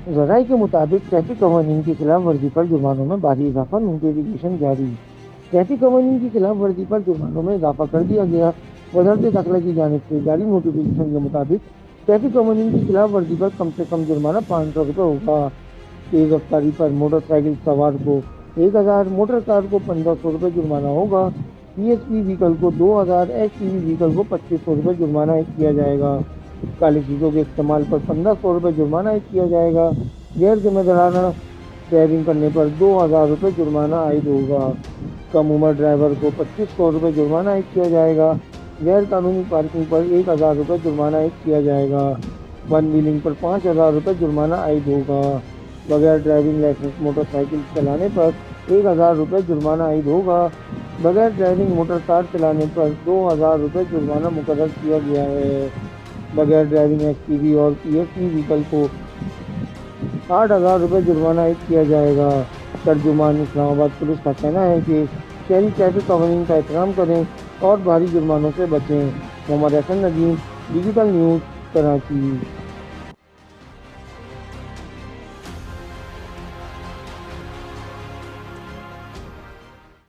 ذرائع کے مطابق ٹریفک قوانین کی خلاف ورزی پر جرمانوں میں بھاری اضافہ، نوٹیفکیشن جاری۔ ٹریفک قوانین کی خلاف ورزی پر جرمانوں میں اضافہ کر دیا گیا۔ وزارت داخلہ کی جانب سے جاری نوٹیفکیشن کے مطابق ٹریفک قوانین کی خلاف ورزی پر کم سے کم جرمانہ 500 روپے ہوگا۔ تیز رفتاری پر موٹر سائیکل سوار کو 1000، موٹر کار کو 1500 روپے جرمانہ ہوگا۔ پی ایس پی وہیکل کو 2000، ایس ٹی وی وہیکل کو 2500 روپے جرمانہ عائد کیا جائے گا۔ کالی چیزوں کے استعمال پر 1500 روپے جرمانہ عائد کیا جائے گا۔ غیر ذمہ دارانہ ڈرائیونگ کرنے پر 2000 روپے جرمانہ عائد ہوگا۔ کم عمر ڈرائیور کو 2500 روپے جرمانہ عائد کیا جائے گا۔ غیر قانونی پارکنگ پر 1000 روپے جرمانہ عائد کیا جائے گا۔ ون ویلنگ پر 5000 روپے جرمانہ عائد ہوگا۔ بغیر ڈرائیونگ لائسنس موٹر سائیکل چلانے پر 1000 روپے جرمانہ عائد ہوگا۔ بغیر ڈرائیونگ موٹر کار چلانے پر 2000 روپے جرمانہ مقرر کیا گیا ہے۔ بغیر ڈرائیونگ ایس ٹی وی اور پی ایس پی وہیکل کو 8000 روپے جرمانہ عائد کیا جائے گا۔ ترجمان اسلام آباد پولیس کا کہنا ہے کہ شہری ٹریفک قوانین کا احترام کریں اور بھاری جرمانوں سے بچیں۔ محمد حسن ندیم، ڈیجیٹل نیوز، کراچی۔